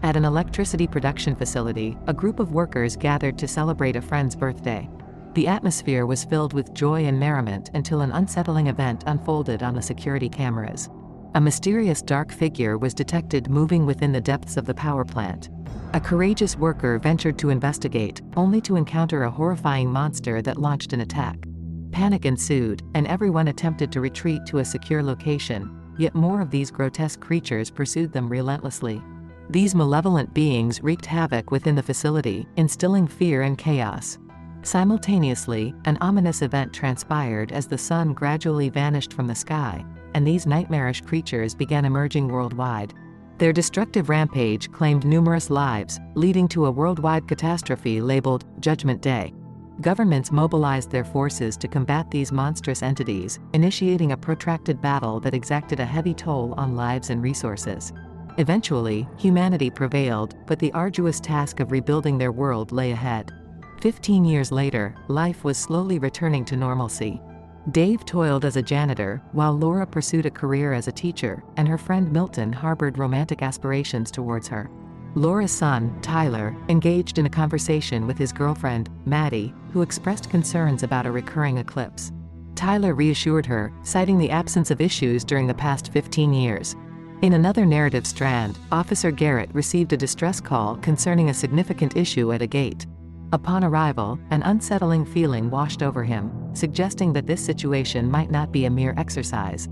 At an electricity production facility, a group of workers gathered to celebrate a friend's birthday. The atmosphere was filled with joy and merriment until an unsettling event unfolded on the security cameras. A mysterious dark figure was detected moving within the depths of the power plant. A courageous worker ventured to investigate, only to encounter a horrifying monster that launched an attack. Panic ensued, and everyone attempted to retreat to a secure location, yet more of these grotesque creatures pursued them relentlessly. These malevolent beings wreaked havoc within the facility, instilling fear and chaos. Simultaneously, an ominous event transpired as the sun gradually vanished from the sky, and these nightmarish creatures began emerging worldwide. Their destructive rampage claimed numerous lives, leading to a worldwide catastrophe labeled Judgment Day. Governments mobilized their forces to combat these monstrous entities, initiating a protracted battle that exacted a heavy toll on lives and resources. Eventually, humanity prevailed, but the arduous task of rebuilding their world lay ahead. 15 years later, life was slowly returning to normalcy. Dave toiled as a janitor, while Laura pursued a career as a teacher, and her friend Milton harbored romantic aspirations towards her. Laura's son, Tyler, engaged in a conversation with his girlfriend, Maddy, who expressed concerns about a recurring eclipse. Tyler reassured her, citing the absence of issues during the past 15 years. In another narrative strand, Officer Garrett received a distress call concerning a significant issue at a gate. Upon arrival, an unsettling feeling washed over him, suggesting that this situation might not be a mere exercise.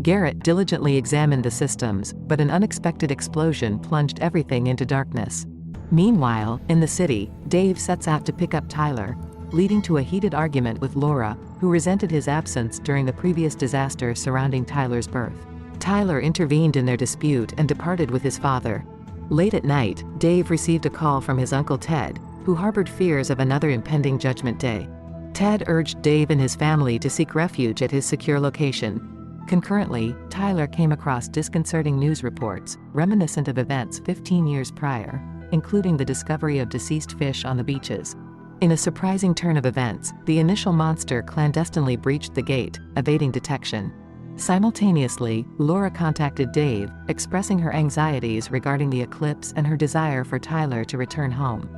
Garrett diligently examined the systems, but an unexpected explosion plunged everything into darkness. Meanwhile, in the city, Dave sets out to pick up Tyler, leading to a heated argument with Laura, who resented his absence during the previous disaster surrounding Tyler's birth. Tyler intervened in their dispute and departed with his father. Late at night, Dave received a call from his uncle Ted, who harbored fears of another impending Judgment Day. Ted urged Dave and his family to seek refuge at his secure location. Concurrently, Tyler came across disconcerting news reports, reminiscent of events 15 years prior, including the discovery of deceased fish on the beaches. In a surprising turn of events, the initial monster clandestinely breached the gate, evading detection. Simultaneously, Laura contacted Dave, expressing her anxieties regarding the eclipse and her desire for Tyler to return home.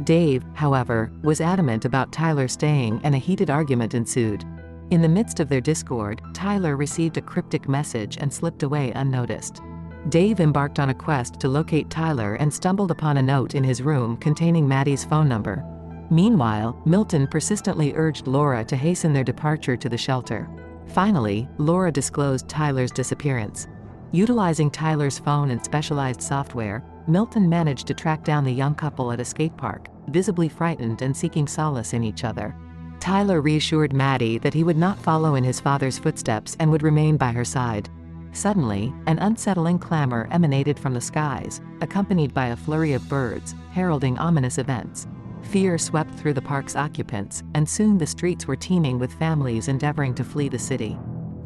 Dave, however, was adamant about Tyler staying, and a heated argument ensued. In the midst of their discord, Tyler received a cryptic message and slipped away unnoticed. Dave embarked on a quest to locate Tyler and stumbled upon a note in his room containing Maddy's phone number. Meanwhile, Milton persistently urged Laura to hasten their departure to the shelter. Finally, Laura disclosed Tyler's disappearance. Utilizing Tyler's phone and specialized software, Milton managed to track down the young couple at a skate park, visibly frightened and seeking solace in each other. Tyler reassured Maddy that he would not follow in his father's footsteps and would remain by her side. Suddenly, an unsettling clamor emanated from the skies, accompanied by a flurry of birds, heralding ominous events. Fear swept through the park's occupants, and soon the streets were teeming with families endeavoring to flee the city.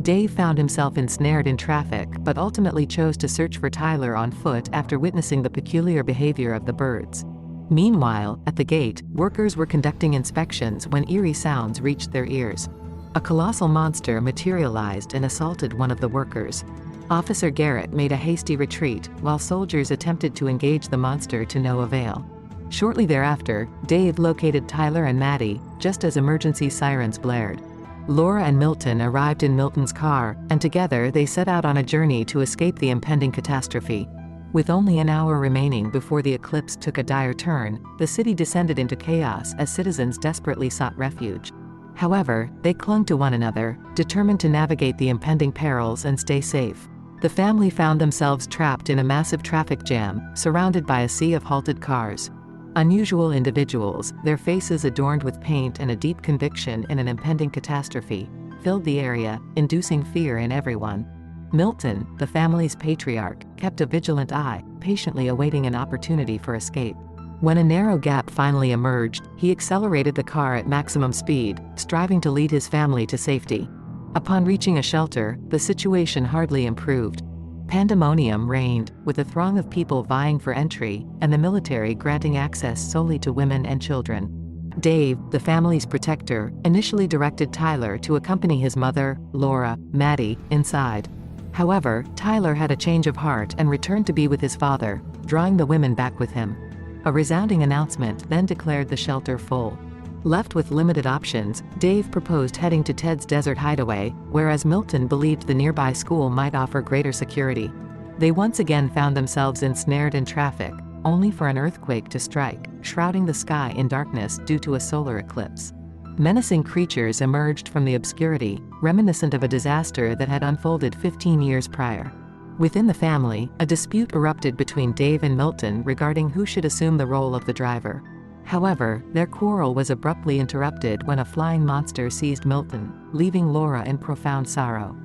Dave found himself ensnared in traffic but ultimately chose to search for Tyler on foot after witnessing the peculiar behavior of the birds. Meanwhile, at the gate, workers were conducting inspections when eerie sounds reached their ears. A colossal monster materialized and assaulted one of the workers. Officer Garrett made a hasty retreat, while soldiers attempted to engage the monster to no avail. Shortly thereafter, Dave located Tyler and Maddy, just as emergency sirens blared. Laura and Milton arrived in Milton's car, and together they set out on a journey to escape the impending catastrophe. With only an hour remaining before the eclipse took a dire turn, the city descended into chaos as citizens desperately sought refuge. However, they clung to one another, determined to navigate the impending perils and stay safe. The family found themselves trapped in a massive traffic jam, surrounded by a sea of halted cars. Unusual individuals, their faces adorned with paint and a deep conviction in an impending catastrophe, filled the area, inducing fear in everyone. Milton, the family's patriarch, kept a vigilant eye, patiently awaiting an opportunity for escape. When a narrow gap finally emerged, he accelerated the car at maximum speed, striving to lead his family to safety. Upon reaching a shelter, the situation hardly improved. Pandemonium reigned, with a throng of people vying for entry, and the military granting access solely to women and children. Dave, the family's protector, initially directed Tyler to accompany his mother, Laura, Maddy, inside. However, Tyler had a change of heart and returned to be with his father, drawing the women back with him. A resounding announcement then declared the shelter full. Left with limited options, Dave proposed heading to Ted's desert hideaway, whereas Milton believed the nearby school might offer greater security. They once again found themselves ensnared in traffic, only for an earthquake to strike, shrouding the sky in darkness due to a solar eclipse. Menacing creatures emerged from the obscurity, reminiscent of a disaster that had unfolded 15 years prior. Within the family, a dispute erupted between Dave and Milton regarding who should assume the role of the driver. However, their quarrel was abruptly interrupted when a flying monster seized Milton, leaving Laura in profound sorrow.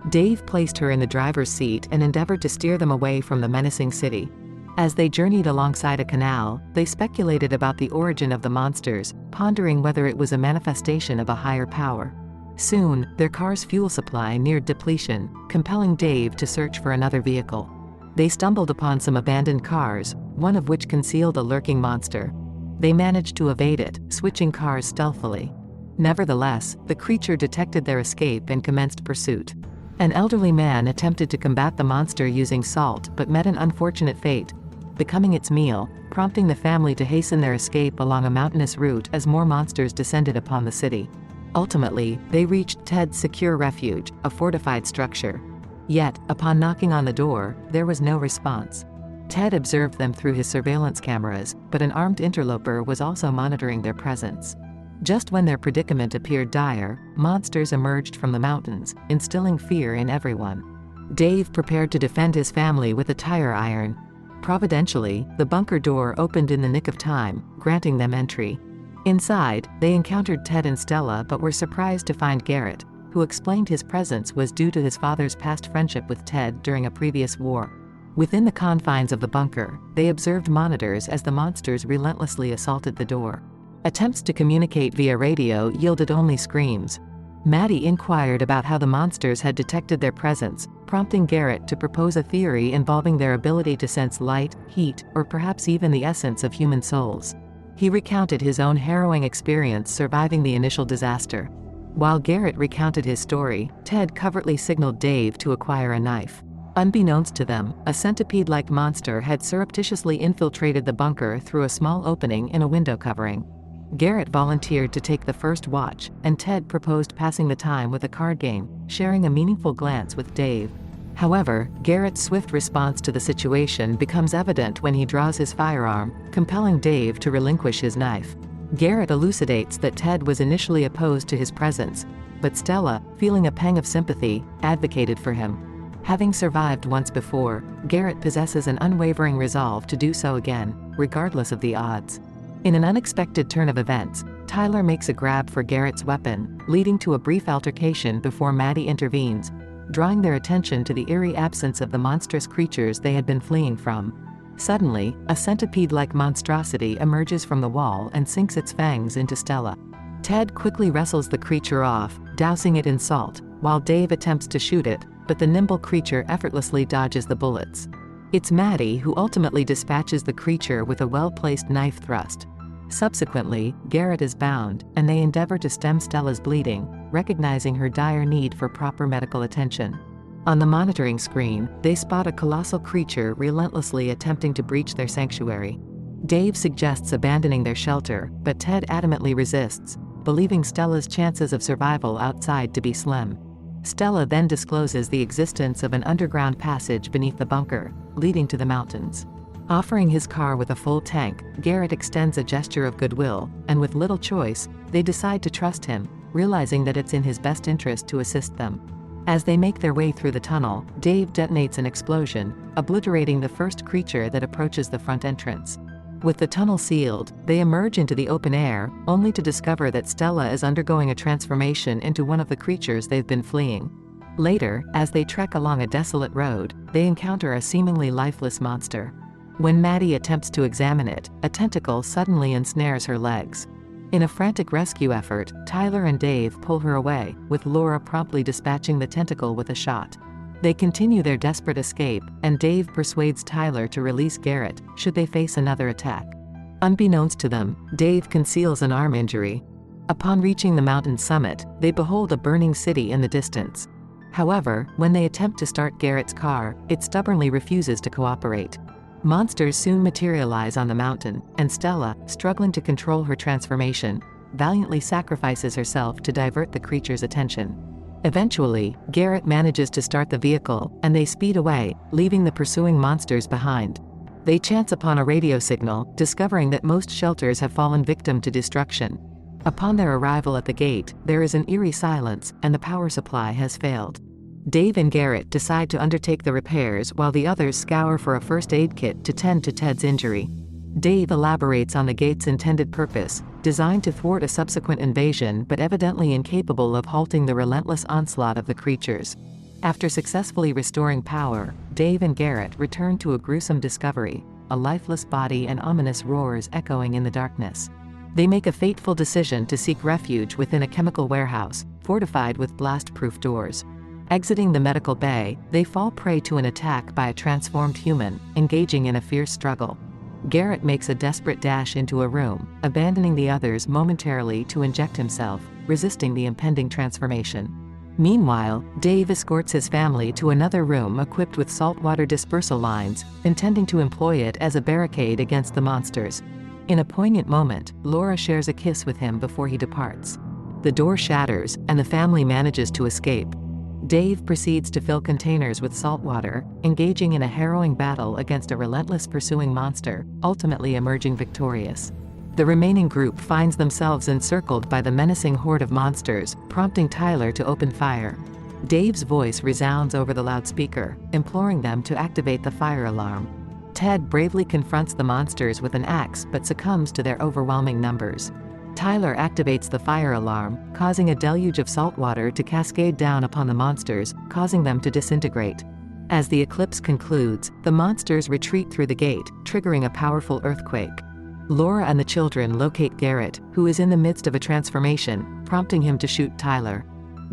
Dave placed her in the driver's seat and endeavored to steer them away from the menacing city. As they journeyed alongside a canal, they speculated about the origin of the monsters, pondering whether it was a manifestation of a higher power. Soon, their car's fuel supply neared depletion, compelling Dave to search for another vehicle. They stumbled upon some abandoned cars, one of which concealed a lurking monster. They managed to evade it, switching cars stealthily. Nevertheless, the creature detected their escape and commenced pursuit. An elderly man attempted to combat the monster using salt but met an unfortunate fate, becoming its meal, prompting the family to hasten their escape along a mountainous route as more monsters descended upon the city. Ultimately, they reached Ted's secure refuge, a fortified structure. Yet, upon knocking on the door, there was no response. Ted observed them through his surveillance cameras, but an armed interloper was also monitoring their presence. Just when their predicament appeared dire, monsters emerged from the mountains, instilling fear in everyone. Dave prepared to defend his family with a tire iron. Providentially, the bunker door opened in the nick of time, granting them entry. Inside, they encountered Ted and Stella but were surprised to find Garrett, who explained his presence was due to his father's past friendship with Ted during a previous war. Within the confines of the bunker, they observed monitors as the monsters relentlessly assaulted the door. Attempts to communicate via radio yielded only screams. Maddy inquired about how the monsters had detected their presence, prompting Garrett to propose a theory involving their ability to sense light, heat, or perhaps even the essence of human souls. He recounted his own harrowing experience surviving the initial disaster. While Garrett recounted his story, Ted covertly signaled Dave to acquire a knife. Unbeknownst to them, a centipede-like monster had surreptitiously infiltrated the bunker through a small opening in a window covering. Garrett volunteered to take the first watch, and Ted proposed passing the time with a card game, sharing a meaningful glance with Dave. However, Garrett's swift response to the situation becomes evident when he draws his firearm, compelling Dave to relinquish his knife. Garrett elucidates that Ted was initially opposed to his presence, but Stella, feeling a pang of sympathy, advocated for him. Having survived once before, Garrett possesses an unwavering resolve to do so again, regardless of the odds. In an unexpected turn of events, Tyler makes a grab for Garrett's weapon, leading to a brief altercation before Maddy intervenes, drawing their attention to the eerie absence of the monstrous creatures they had been fleeing from. Suddenly, a centipede-like monstrosity emerges from the wall and sinks its fangs into Stella. Ted quickly wrestles the creature off, dousing it in salt, while Dave attempts to shoot it, but the nimble creature effortlessly dodges the bullets. It's Maddy who ultimately dispatches the creature with a well-placed knife thrust. Subsequently, Garrett is bound, and they endeavor to stem Stella's bleeding, recognizing her dire need for proper medical attention. On the monitoring screen, they spot a colossal creature relentlessly attempting to breach their sanctuary. Dave suggests abandoning their shelter, but Ted adamantly resists, believing Stella's chances of survival outside to be slim. Stella then discloses the existence of an underground passage beneath the bunker, leading to the mountains. Offering his car with a full tank, Garrett extends a gesture of goodwill, and with little choice, they decide to trust him, realizing that it's in his best interest to assist them. As they make their way through the tunnel, Dave detonates an explosion, obliterating the first creature that approaches the front entrance. With the tunnel sealed, they emerge into the open air, only to discover that Stella is undergoing a transformation into one of the creatures they've been fleeing. Later, as they trek along a desolate road, they encounter a seemingly lifeless monster. When Maddy attempts to examine it, a tentacle suddenly ensnares her legs. In a frantic rescue effort, Tyler and Dave pull her away, with Laura promptly dispatching the tentacle with a shot. They continue their desperate escape, and Dave persuades Tyler to release Garrett, should they face another attack. Unbeknownst to them, Dave conceals an arm injury. Upon reaching the mountain summit, they behold a burning city in the distance. However, when they attempt to start Garrett's car, it stubbornly refuses to cooperate. Monsters soon materialize on the mountain, and Stella, struggling to control her transformation, valiantly sacrifices herself to divert the creature's attention. Eventually, Garrett manages to start the vehicle, and they speed away, leaving the pursuing monsters behind. They chance upon a radio signal, discovering that most shelters have fallen victim to destruction. Upon their arrival at the gate, there is an eerie silence, and the power supply has failed. Dave and Garrett decide to undertake the repairs while the others scour for a first aid kit to tend to Ted's injury. Dave elaborates on the gate's intended purpose, designed to thwart a subsequent invasion but evidently incapable of halting the relentless onslaught of the creatures. After successfully restoring power, Dave and Garrett return to a gruesome discovery, a lifeless body and ominous roars echoing in the darkness. They make a fateful decision to seek refuge within a chemical warehouse, fortified with blast-proof doors. Exiting the medical bay, they fall prey to an attack by a transformed human, engaging in a fierce struggle. Garrett makes a desperate dash into a room, abandoning the others momentarily to inject himself, resisting the impending transformation. Meanwhile, Dave escorts his family to another room equipped with saltwater dispersal lines, intending to employ it as a barricade against the monsters. In a poignant moment, Laura shares a kiss with him before he departs. The door shatters, and the family manages to escape. Dave proceeds to fill containers with salt water, engaging in a harrowing battle against a relentless pursuing monster, ultimately emerging victorious. The remaining group finds themselves encircled by the menacing horde of monsters, prompting Tyler to open fire. Dave's voice resounds over the loudspeaker, imploring them to activate the fire alarm. Ted bravely confronts the monsters with an axe but succumbs to their overwhelming numbers. Tyler activates the fire alarm, causing a deluge of salt water to cascade down upon the monsters, causing them to disintegrate. As the eclipse concludes, the monsters retreat through the gate, triggering a powerful earthquake. Laura and the children locate Garrett, who is in the midst of a transformation, prompting him to shoot Tyler.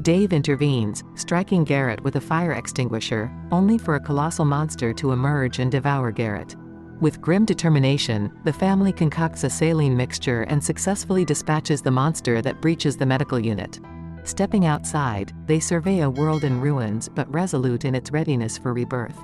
Dave intervenes, striking Garrett with a fire extinguisher, only for a colossal monster to emerge and devour Garrett. With grim determination, the family concocts a saline mixture and successfully dispatches the monster that breaches the medical unit. Stepping outside, they survey a world in ruins but resolute in its readiness for rebirth.